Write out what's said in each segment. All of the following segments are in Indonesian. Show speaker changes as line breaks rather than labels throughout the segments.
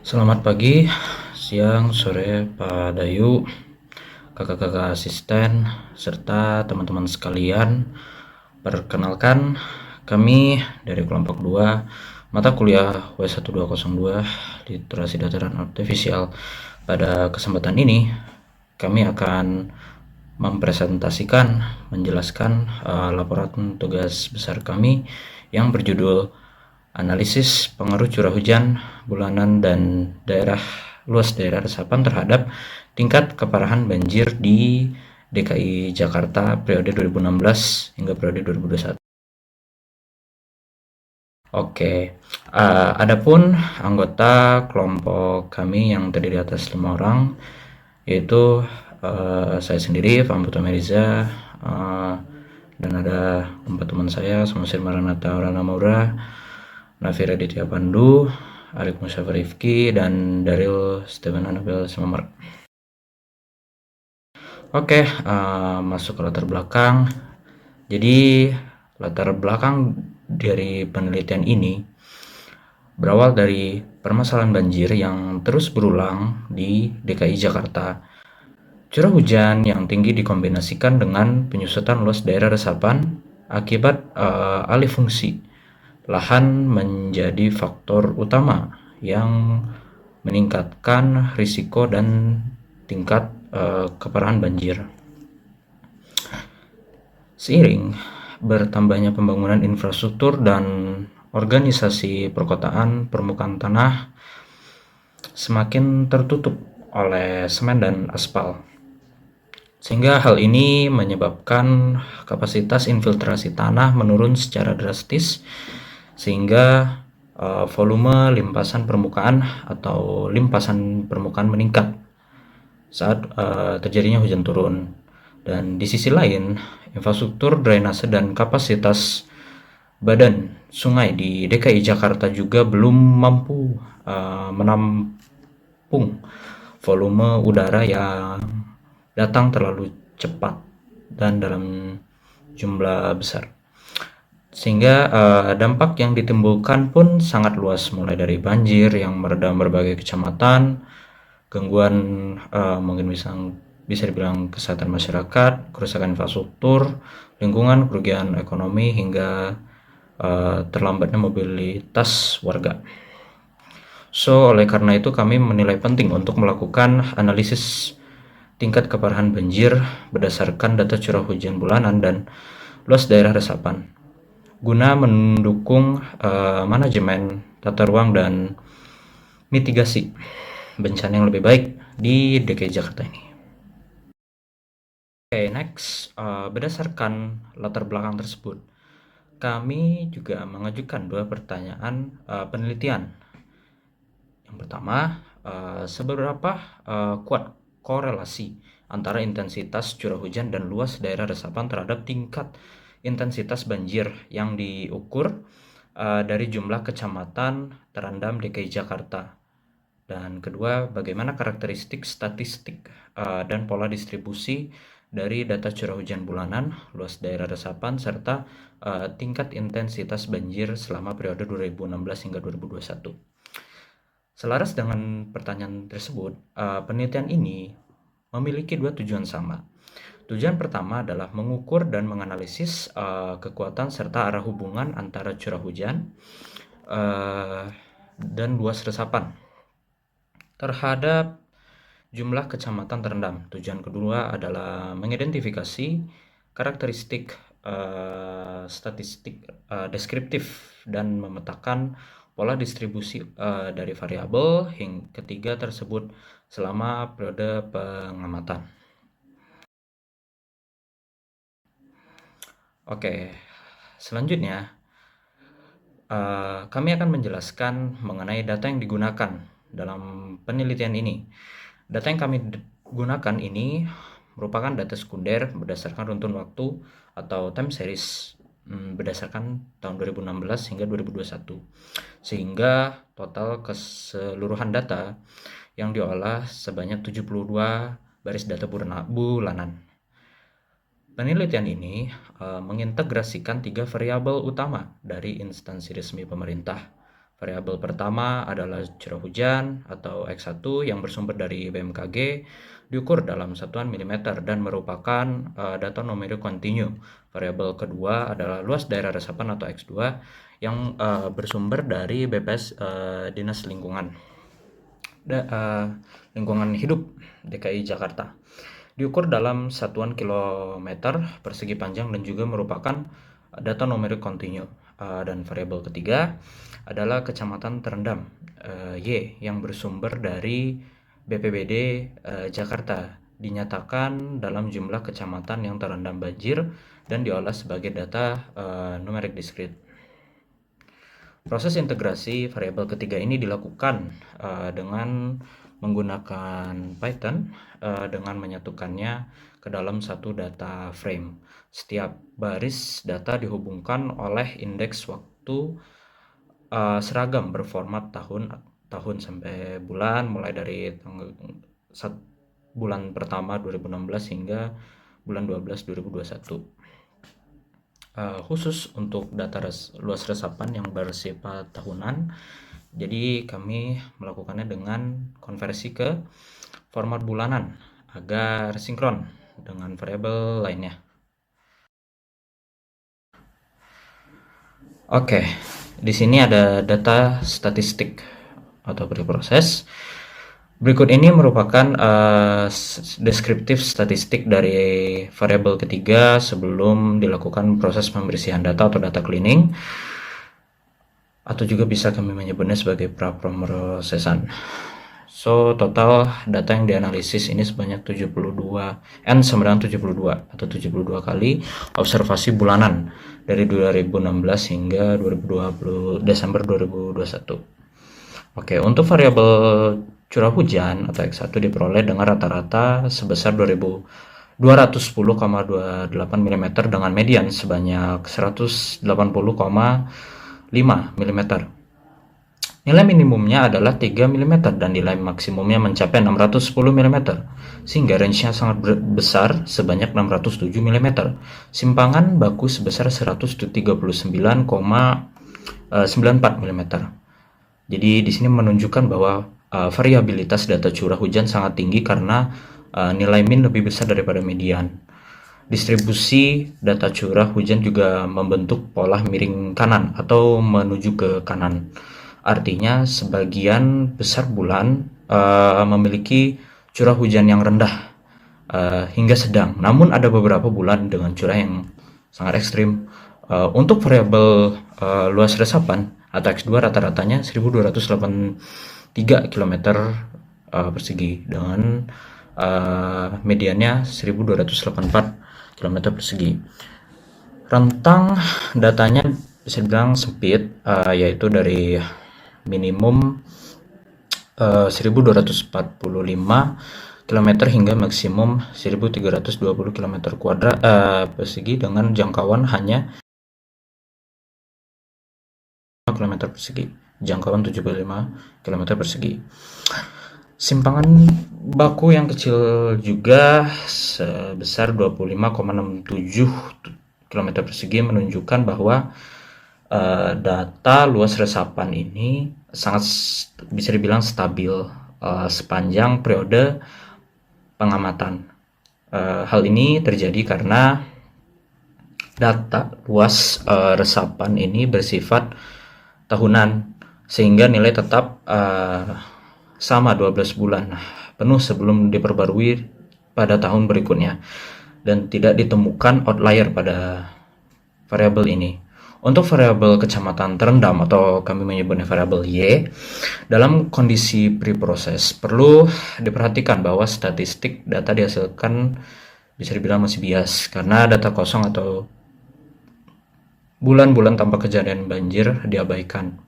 Selamat pagi, siang, sore, Pak Dayu, kakak-kakak asisten, serta teman-teman sekalian. Perkenalkan, kami dari kelompok 2, mata kuliah W1202, Literasi Dataran Artifisial. Pada kesempatan ini, kami akan mempresentasikan, menjelaskan laporan tugas besar kami yang berjudul Analisis Pengaruh Curah Hujan Bulanan dan Luas Daerah Resapan terhadap Tingkat Keparahan Banjir di DKI Jakarta periode 2016 hingga periode 2021. Oke, adapun anggota kelompok kami yang terdiri atas 5 orang, yaitu saya sendiri, Fahmi Meriza, dan ada 4 teman saya, Samsir Maranatha Rana Maura, Nafira Ditya Pandu, Arif Musyafar Rifki, dan Daryl Steven Anabel Semamar. Oke, masuk ke latar belakang. Jadi, latar belakang dari penelitian ini berawal dari permasalahan banjir yang terus berulang di DKI Jakarta. Curah hujan yang tinggi dikombinasikan dengan penyusutan luas daerah resapan akibat alih fungsi lahan menjadi faktor utama yang meningkatkan risiko dan tingkat keparahan banjir. Seiring bertambahnya pembangunan infrastruktur dan organisasi perkotaan, permukaan tanah semakin tertutup oleh semen dan aspal. Sehingga hal ini menyebabkan kapasitas infiltrasi tanah menurun secara drastis, sehingga volume limpasan permukaan atau limpasan permukaan meningkat saat terjadinya hujan turun. Dan di sisi lain, infrastruktur drainase dan kapasitas badan sungai di DKI Jakarta juga belum mampu menampung volume udara yang datang terlalu cepat dan dalam jumlah besar. Sehingga dampak yang ditimbulkan pun sangat luas, mulai dari banjir yang merendam berbagai kecamatan, gangguan mungkin bisa dibilang kesehatan masyarakat, kerusakan infrastruktur, lingkungan, kerugian ekonomi, hingga terlambatnya mobilitas warga. So, oleh karena itu kami menilai penting untuk melakukan analisis tingkat keparahan banjir berdasarkan data curah hujan bulanan dan luas daerah resapan, guna mendukung manajemen tata ruang dan mitigasi bencana yang lebih baik di DKI Jakarta ini. Oke, next, berdasarkan latar belakang tersebut, kami juga mengajukan 2 pertanyaan penelitian. Yang pertama, seberapa kuat korelasi antara intensitas curah hujan dan luas daerah resapan terhadap tingkat intensitas banjir yang diukur dari jumlah kecamatan terendam DKI Jakarta. Dan kedua, bagaimana karakteristik statistik dan pola distribusi dari data curah hujan bulanan, luas daerah resapan, serta tingkat intensitas banjir selama periode 2016 hingga 2021. Selaras dengan pertanyaan tersebut, penelitian ini memiliki 2 tujuan sama. Tujuan pertama adalah mengukur dan menganalisis kekuatan serta arah hubungan antara curah hujan dan luas resapan terhadap jumlah kecamatan terendam. Tujuan kedua adalah mengidentifikasi karakteristik statistik deskriptif dan memetakan pola distribusi dari variabel hingga ketiga tersebut selama periode pengamatan. Oke, selanjutnya kami akan menjelaskan mengenai data yang digunakan dalam penelitian ini. Data yang kami gunakan ini merupakan data sekunder berdasarkan runtun waktu atau time series berdasarkan tahun 2016 hingga 2021. Sehingga total keseluruhan data yang diolah sebanyak 72 baris data bulanan. Penelitian ini mengintegrasikan 3 variabel utama dari instansi resmi pemerintah. Variabel pertama adalah curah hujan atau X1 yang bersumber dari BMKG, diukur dalam satuan milimeter dan merupakan data numerik kontinu. Variabel kedua adalah luas daerah resapan atau X2 yang bersumber dari BPS Dinas Lingkungan Hidup DKI Jakarta. Diukur dalam satuan kilometer persegi panjang dan juga merupakan data numerik kontinu. Dan variabel ketiga adalah kecamatan terendam Y yang bersumber dari BPBD Jakarta, dinyatakan dalam jumlah kecamatan yang terendam banjir dan diolah sebagai data numerik diskrit. Proses integrasi variabel ketiga ini dilakukan dengan menggunakan Python dengan menyatukannya ke dalam satu data frame. Setiap baris data dihubungkan oleh indeks waktu seragam berformat tahun sampai bulan, mulai dari bulan pertama 2016 hingga bulan 12 2021. Khusus untuk data luas resapan yang bersifat tahunan, jadi kami melakukannya dengan konversi ke format bulanan agar sinkron dengan variabel lainnya. Oke, di sini ada data statistik atau preproses. Berikut ini merupakan deskriptif statistik dari variabel ketiga sebelum dilakukan proses pembersihan data atau data cleaning, atau juga bisa kami menyebutnya sebagai pra-pemrosesan. So, total data yang dianalisis ini sebanyak 972 atau 72 kali observasi bulanan dari 2016 hingga Desember 2021. Oke, untuk variabel curah hujan atau X1 diperoleh dengan rata-rata sebesar 210,28 mm dengan median sebanyak 180,5 mm. Nilai minimumnya adalah 3 mm dan nilai maksimumnya mencapai 610 mm, sehingga range-nya sangat besar sebanyak 607 mm. Simpangan baku sebesar 139,94 mm. Jadi di sini menunjukkan bahwa variabilitas data curah hujan sangat tinggi karena nilai min lebih besar daripada median. Distribusi data curah hujan juga membentuk pola miring kanan atau menuju ke kanan. Artinya sebagian besar bulan memiliki curah hujan yang rendah hingga sedang. Namun ada beberapa bulan dengan curah yang sangat ekstrim. Untuk variabel luas resapan atau X2 rata-ratanya 1283 km persegi dengan mediannya 1284 km persegi. Rentang datanya bisa dibilang sempit, yaitu dari minimum 1245 km hingga maksimum 1320 km kuadrat persegi dengan jangkauan hanya km persegi, jangkauan 75 km persegi. Simpangan baku yang kecil juga sebesar 25,67 km persegi menunjukkan bahwa data luas resapan ini sangat bisa dibilang stabil sepanjang periode pengamatan. Hal ini terjadi karena data luas resapan ini bersifat tahunan, sehingga nilai tetap sama 12 bulan penuh sebelum diperbarui pada tahun berikutnya, dan tidak ditemukan outlier pada variabel ini. Untuk variabel kecamatan terendam atau kami menyebutnya variabel Y, dalam kondisi preproses perlu diperhatikan bahwa statistik data dihasilkan bisa dibilang masih bias karena data kosong atau bulan-bulan tanpa kejadian banjir diabaikan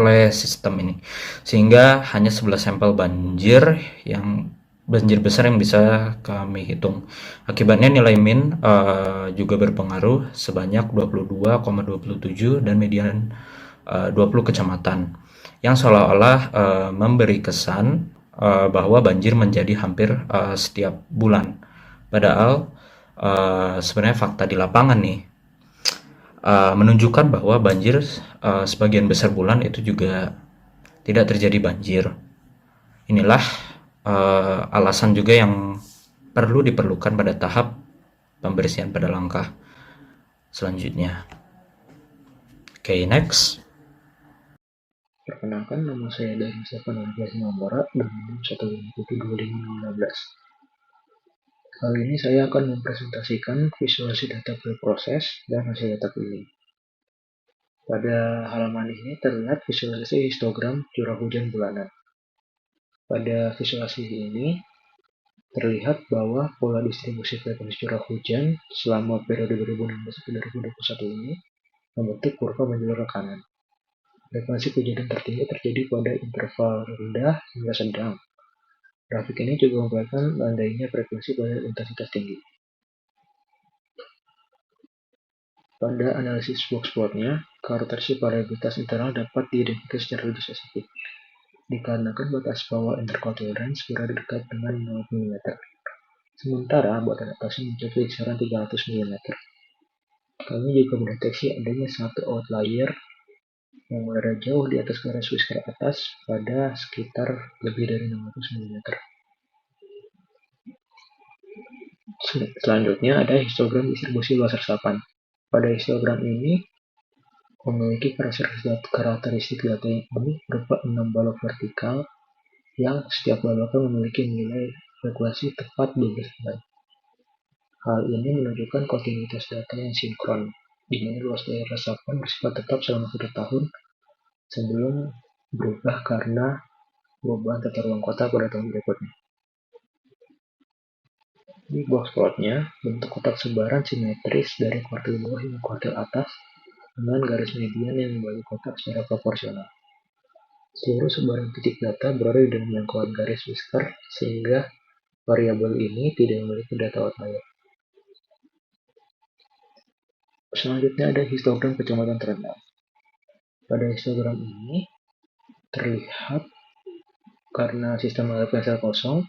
oleh sistem ini, sehingga hanya 11 sampel banjir besar yang bisa kami hitung. Akibatnya nilai min juga berpengaruh sebanyak 22,27 dan median 20 kecamatan, yang seolah-olah memberi kesan bahwa banjir menjadi hampir setiap bulan. Padahal sebenarnya fakta di lapangan nih, menunjukkan bahwa banjir sebagian besar bulan itu juga tidak terjadi banjir. Inilah alasan juga yang perlu diperlukan pada tahap pembersihan pada langkah selanjutnya. Oke, next.
Perkenalkan, nama saya dari Stefan Mambora dengan 1572516. Kali ini saya akan mempresentasikan visualisasi data pre-proses dan hasil data cleaning. Pada halaman ini terlihat visualisasi histogram curah hujan bulanan. Pada visualisasi ini terlihat bahwa pola distribusi frekuensi curah hujan selama periode 2016-2021 ini membentuk kurva menjulang ke kanan. Frekuensi kejadian tertinggi terjadi pada interval rendah hingga sedang. Grafik ini juga memperlihatkan landainya frekuensi pada intensitas tinggi. Pada analisis box plotnya, karakteristik variabilitas internal dapat diidentifikasi secara lebih spesifik, dikarenakan batas bawah interval tolerance berada dekat dengan 0 mm. Sementara batas atasnya mencapai kisaran 300 mm. Kami juga mendeteksi adanya satu outlier yang berada jauh di atas garis whisker atas pada sekitar lebih dari 600 mm. Selanjutnya ada histogram distribusi luas resapan. Pada histogram ini memiliki karakteristik data yang unik berupa 6 balok vertikal yang setiap baloknya memiliki nilai frekuensi tepat 12 kali. Hal ini menunjukkan kontinuitas data yang sinkron, di mana luas daerah resapan bersifat tetap selama 1 tahun sebelum berubah karena perubahan tata ruang kota pada tahun berikutnya. Di box plotnya, bentuk kotak sebaran simetris dari kuartil bawah hingga kuartil atas dengan garis median yang membagi kotak secara proporsional. Seluruh sebaran titik data berada di dalam jangkauan garis whisker, sehingga variabel ini tidak memiliki data outlier. Selanjutnya ada histogram kecamatan terendam. Pada histogram ini terlihat karena sistem LPSL kosong,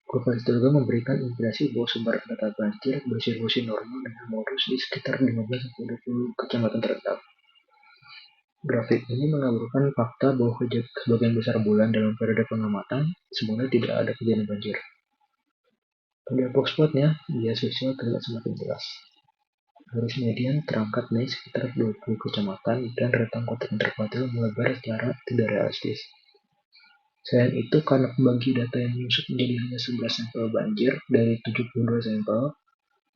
kurva histogram memberikan impresi bahwa sebaran data banjir berdistribusi normal dengan modus di sekitar 15-20 kecamatan terendam. Grafik ini mengaburkan fakta bahwa sebagian besar bulan dalam periode pengamatan sebenarnya tidak ada kejadian banjir. Pada box plotnya, bias visual terlihat semakin jelas. Garis median terangkat naik sekitar 20 kecamatan dan rentang kotak interkuartil melebar secara tidak realistis. Selain itu, karena pembagi data yang menyusut menjadi hanya 11 sampel banjir dari 72 sampel,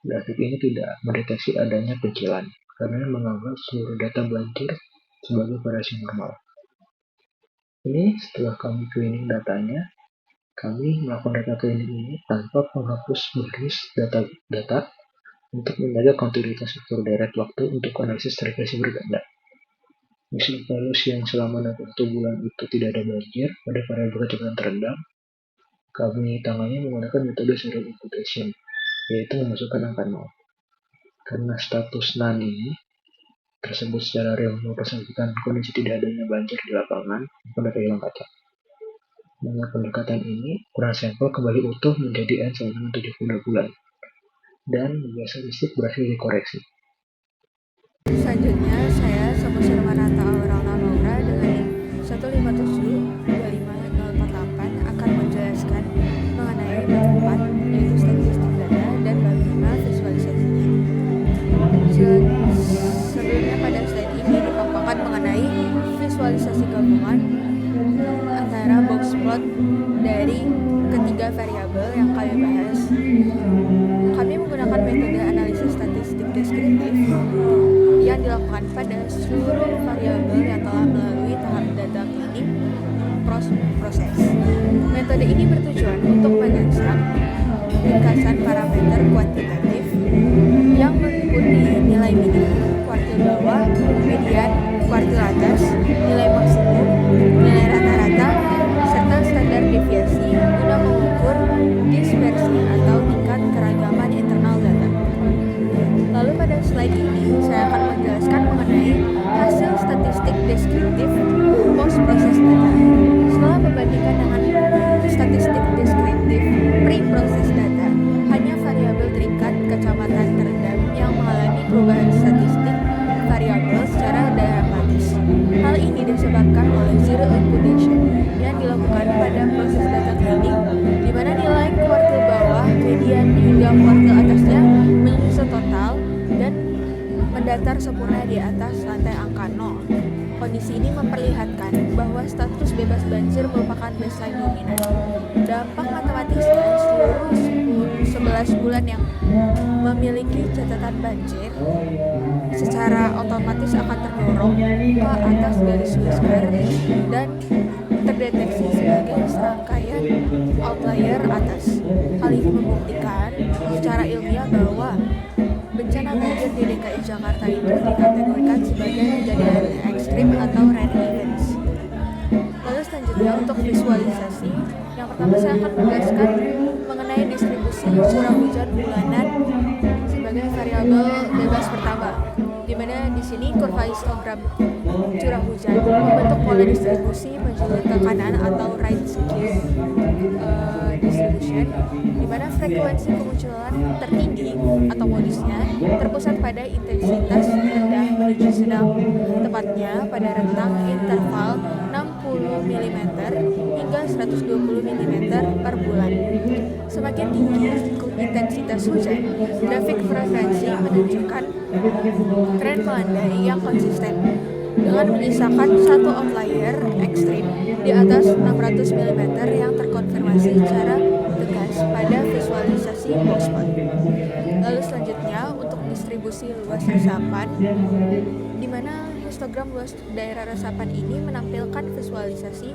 grafik ini tidak mendeteksi adanya pecilan, karena menganggap seluruh data banjir sebagai variasi normal. Ini setelah kami cleaning datanya, kami melakukan data cleaning ini tanpa menghapus baris data untuk menjaga kontinuitas struktur deret waktu untuk analisis regresi berganda. Misal values yang selama 61 bulan itu tidak ada banjir pada variabel kecepatan terendam, kami tangani menggunakan metode serial imputation, yaitu memasukkan angka 0. Karena status none ini tersebut secara real merepresentasikan kondisi tidak adanya banjir di lapangan pada hilang kaca. Dengan pendekatan ini, ukuran sampel kembali utuh menjadi N sama dengan 72 bulan. Dan biasa listrik berhasil dikoreksi.
Selanjutnya, saya Samusur Manata Auralna Laura dengan 157250048 akan menjelaskan mengenai bab 4, yaitu statistik data, dan bab 5 visualisasinya. Sebelumnya pada slide ini dipaparkan mengenai visualisasi gabungan antara box plot dari ketiga variabel yang kami bahas. Kami menggunakan metode analisis statistik deskriptif yang dilakukan pada seluruh variabel yang telah melalui tahap data cleaning proses. Metode ini bertujuan untuk merangsang ringkasan parameter kuantitatif yang meliputi nilai minimum, kuartil bawah, median, kuartil atas, nilai maksimum, nilai rata-rata, serta standar deviasi guna mengukur dispersi atau tingkat keragaman internal data. Lalu pada slide ini saya akan menjelaskan mengenai hasil statistik deskriptif post proses data. Setelah membandingkan dengan statistik deskriptif pre-proses data, hanya variabel terikat pada proses data cleaning, di mana nilai kuartil bawah, median, hingga kuartil atasnya menyusun total dan mendatar sempurna di atas lantai angka 0. Kondisi ini memperlihatkan bahwa status bebas banjir merupakan baseline dominan. Dampak matematisnya, seluruh 11 bulan yang memiliki catatan banjir secara otomatis akan terdorong ke atas garis Whisker dan terdeteksi sebagai serangkaian outlier atas. Hal ini membuktikan secara ilmiah bahwa bencana banjir di DKI Jakarta itu dikategorikan sebagai kejadian ekstrim atau rare events. Lalu selanjutnya untuk visualisasi, yang pertama saya akan menegaskan mengenai distribusi curah hujan bulanan sebagai variabel bebas pertama, di mana di sini kurva histogram curah hujan membentuk pola distribusi menjadi ke kanan atau right skew distribution, di mana frekuensi kemunculan tertinggi atau modusnya terpusat pada intensitas rendah menuju sedang, tepatnya pada rentang interval 60 mm hingga 120 mm per bulan. Semakin tinggi intensitas hujan, grafik frekuensi menunjukkan tren melandai yang konsisten dengan menyisakan satu outlier ekstrim di atas 600 mm yang terkonfirmasi secara tegas pada visualisasi boxplot. Lalu selanjutnya untuk distribusi luas resapan, di mana histogram luas daerah resapan ini menampilkan visualisasi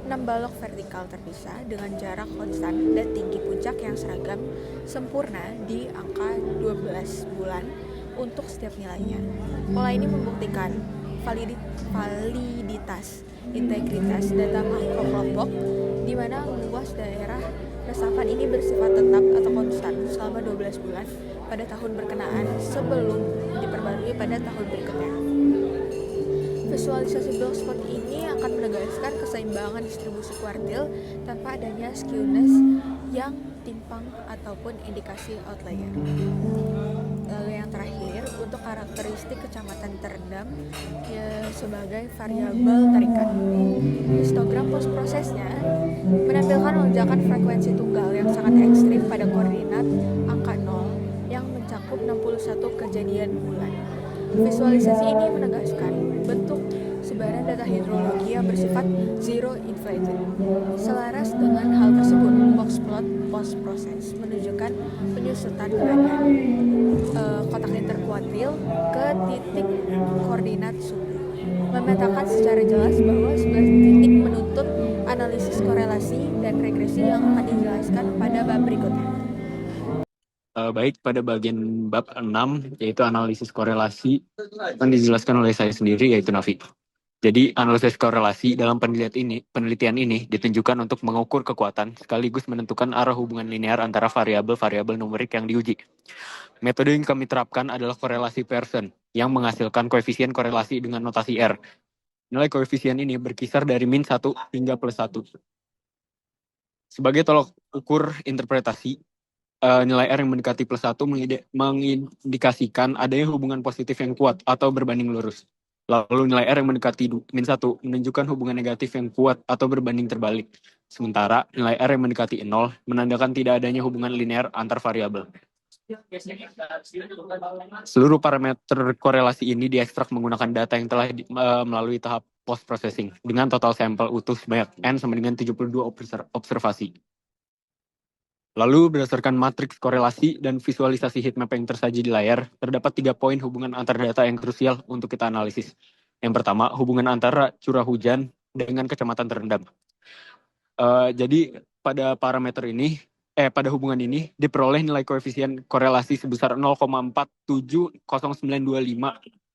6 balok vertikal terpisah dengan jarak konstan dan tinggi puncak yang seragam sempurna di angka 12 bulan untuk setiap nilainya. Pola ini membuktikan validitas integritas data makro kelompok, di mana luas daerah resapan ini bersifat tetap atau konstan selama 12 bulan pada tahun berkenaan sebelum diperbarui pada tahun berikutnya. Visualisasi boxplot ini akan menegaskan keseimbangan distribusi kuartil tanpa adanya skewness yang timpang ataupun indikasi outlier. Lalu yang terakhir, untuk karakteristik kecamatan terendam ya sebagai variabel tarikan. Histogram post prosesnya menampilkan lonjakan frekuensi tunggal yang sangat ekstrim pada koordinat angka 0 yang mencakup 61 kejadian bulan. Visualisasi ini menegaskan bentuk sebaran data hidrologi yang bersifat zero inflated. Selaras dengan hal tersebut, boxplot post proses menunjukkan penyusutan badan kotak interkuartil ke titik koordinat sumber, memetakan secara jelas bahwa 11 titik menuntut analisis korelasi dan regresi yang akan dijelaskan pada bab berikutnya.
Baik, pada bagian bab 6, yaitu analisis korelasi, akan dijelaskan oleh saya sendiri, yaitu Nafi. Jadi, analisis korelasi dalam penelitian ini ditunjukkan untuk mengukur kekuatan sekaligus menentukan arah hubungan linear antara variabel-variabel numerik yang diuji. Metode yang kami terapkan adalah korelasi Pearson, yang menghasilkan koefisien korelasi dengan notasi R. Nilai koefisien ini berkisar dari min 1 hingga plus 1. Sebagai tolok ukur interpretasi, nilai R yang mendekati plus 1 mengindikasikan adanya hubungan positif yang kuat atau berbanding lurus. Lalu nilai R yang mendekati min 1 menunjukkan hubungan negatif yang kuat atau berbanding terbalik. Sementara nilai R yang mendekati 0 menandakan tidak adanya hubungan linear antar variabel. Seluruh parameter korelasi ini diekstrak menggunakan data yang telah melalui tahap post-processing dengan total sampel utuh sebanyak N sama dengan 72 observasi. Lalu berdasarkan matriks korelasi dan visualisasi heatmap yang tersaji di layar, terdapat 3 poin hubungan antar data yang krusial untuk kita analisis. Yang pertama, hubungan antara curah hujan dengan kecamatan terendam. Jadi pada parameter ini, pada hubungan ini diperoleh nilai koefisien korelasi sebesar 0,470925.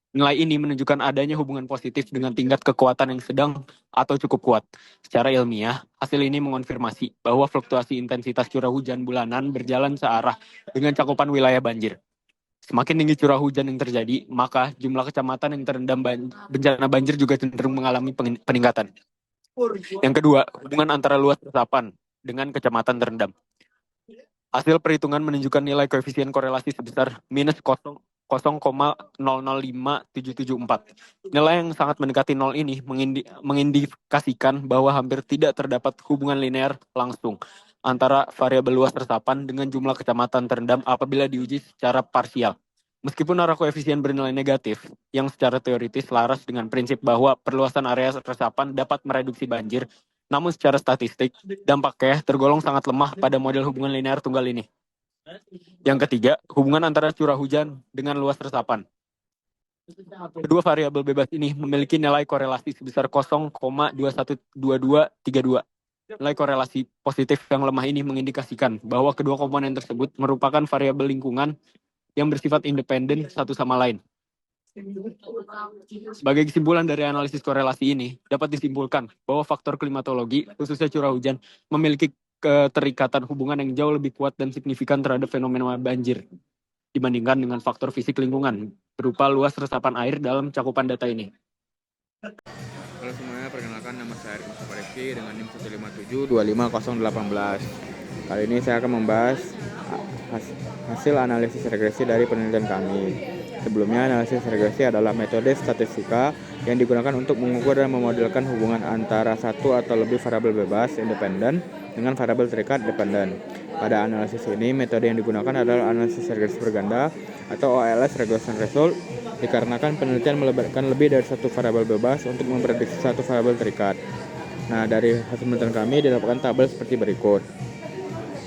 Nilai ini menunjukkan adanya hubungan positif dengan tingkat kekuatan yang sedang atau cukup kuat. Secara ilmiah, hasil ini mengonfirmasi bahwa fluktuasi intensitas curah hujan bulanan berjalan searah dengan cakupan wilayah banjir. Semakin tinggi curah hujan yang terjadi, maka jumlah kecamatan yang terendam bencana banjir juga cenderung mengalami peningkatan. Yang kedua, hubungan antara luas resapan dengan kecamatan terendam. Hasil perhitungan menunjukkan nilai koefisien korelasi sebesar minus 0,005774. Nilai yang sangat mendekati 0 ini mengindikasikan bahwa hampir tidak terdapat hubungan linear langsung antara variabel luas resapan dengan jumlah kecamatan terendam apabila diuji secara parsial. Meskipun arah koefisien bernilai negatif, yang secara teoritis laras dengan prinsip bahwa perluasan area resapan dapat mereduksi banjir, namun secara statistik, dampaknya tergolong sangat lemah pada model hubungan linear tunggal ini. Yang ketiga, hubungan antara curah hujan dengan luas resapan. Kedua variabel bebas ini memiliki nilai korelasi sebesar 0,212232. Nilai korelasi positif yang lemah ini mengindikasikan bahwa kedua komponen tersebut merupakan variabel lingkungan yang bersifat independen satu sama lain. Sebagai kesimpulan dari analisis korelasi ini, dapat disimpulkan bahwa faktor klimatologi, khususnya curah hujan, memiliki keterikatan hubungan yang jauh lebih kuat dan signifikan terhadap fenomena banjir dibandingkan dengan faktor fisik lingkungan berupa luas resapan air dalam cakupan data ini.
Halo semuanya, perkenalkan nama saya Arik Mustafa Rifki dengan NIM 157250018. Kali ini saya akan membahas hasil analisis regresi dari penelitian kami. Sebelumnya, analisis regresi adalah metode statistika yang digunakan untuk mengukur dan memodelkan hubungan antara satu atau lebih variabel bebas independen dengan variabel terikat dependen. Pada analisis ini, metode yang digunakan adalah analisis regresi berganda atau OLS regression result, dikarenakan penelitian melibatkan lebih dari satu variabel bebas untuk memprediksi satu variabel terikat. Nah, dari hasil penelitian kami didapatkan tabel seperti berikut.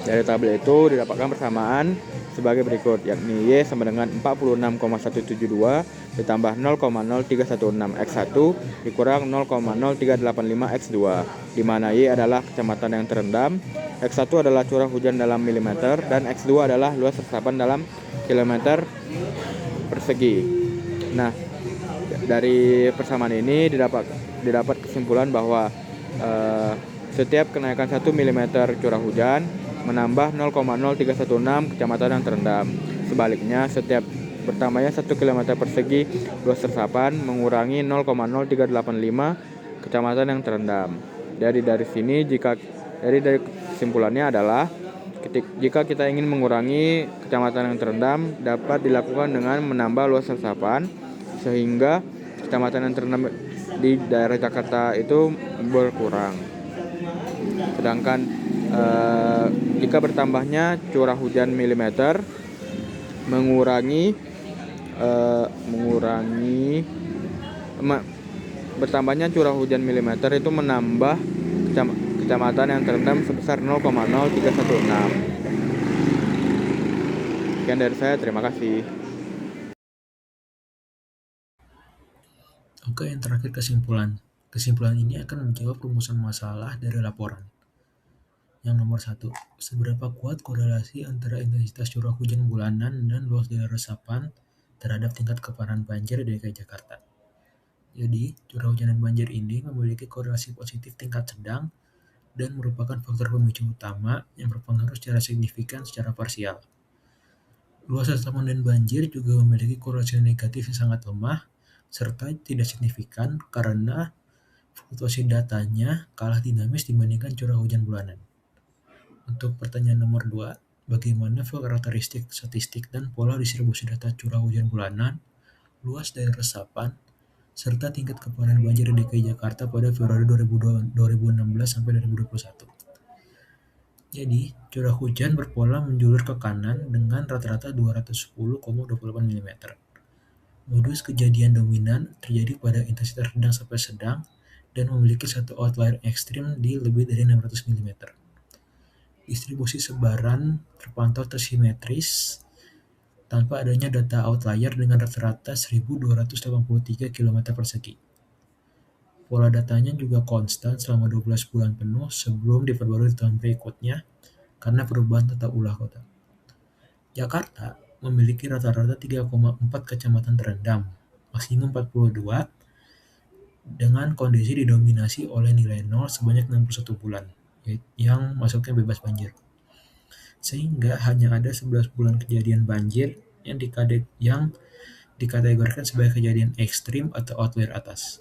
Dari tabel itu didapatkan persamaan sebagai berikut, yakni Y sama dengan 46,172 ditambah 0,0316 X1 dikurang 0,0385 X2, di mana Y adalah kecamatan yang terendam, X1 adalah curah hujan dalam milimeter, dan X2 adalah luas resapan dalam kilometer persegi. Nah, dari persamaan ini didapat kesimpulan bahwa setiap kenaikan 1 mm curah hujan menambah 0,0316 kecamatan yang terendam. Sebaliknya, setiap bertambahnya 1 km persegi luas resapan mengurangi 0,0385 kecamatan yang terendam. Dari sini dari kesimpulannya adalah jika kita ingin mengurangi kecamatan yang terendam dapat dilakukan dengan menambah luas resapan sehingga kecamatan yang terendam di daerah Jakarta itu berkurang. Sedangkan jika bertambahnya curah hujan milimeter bertambahnya curah hujan milimeter itu menambah kecamatan yang terendam sebesar 0,0316. Sekian dari saya, terima kasih.
Oke, yang terakhir kesimpulan. Kesimpulan ini akan menjawab rumusan masalah dari laporan. Yang nomor 1, seberapa kuat korelasi antara intensitas curah hujan bulanan dan luas daerah resapan terhadap tingkat keparahan banjir di DKI Jakarta. Jadi, curah hujan dan banjir ini memiliki korelasi positif tingkat sedang dan merupakan faktor pemicu utama yang berpengaruh secara signifikan secara parsial. Luas resapan dan banjir juga memiliki korelasi negatif yang sangat lemah serta tidak signifikan karena fluktuasi datanya kalah dinamis dibandingkan curah hujan bulanan. Untuk pertanyaan nomor 2, bagaimana karakteristik statistik dan pola distribusi data curah hujan bulanan, luas daerah resapan, serta tingkat keparahan banjir di DKI Jakarta pada Februari 2016 sampai 2021. Jadi, curah hujan berpola menjulur ke kanan dengan rata-rata 210,28 mm. Modus kejadian dominan terjadi pada intensitas sedang sampai sedang dan memiliki satu outlier ekstrim di lebih dari 600 mm. Distribusi sebaran terpantau tersimetris tanpa adanya data outlier dengan rata-rata 1.283 km persegi. Pola datanya juga konstan selama 12 bulan penuh sebelum diperbarui di tahun berikutnya karena perubahan tata ulah kota. Jakarta memiliki rata-rata 3,4 kecamatan terendam, maksimum 42, dengan kondisi didominasi oleh nilai 0 sebanyak 61 bulan. Yang masuknya bebas banjir. Sehingga hanya ada 11 bulan kejadian banjir yang dikategorikan sebagai kejadian ekstrim atau outlier atas.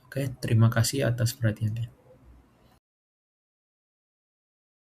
Oke, terima kasih atas perhatiannya.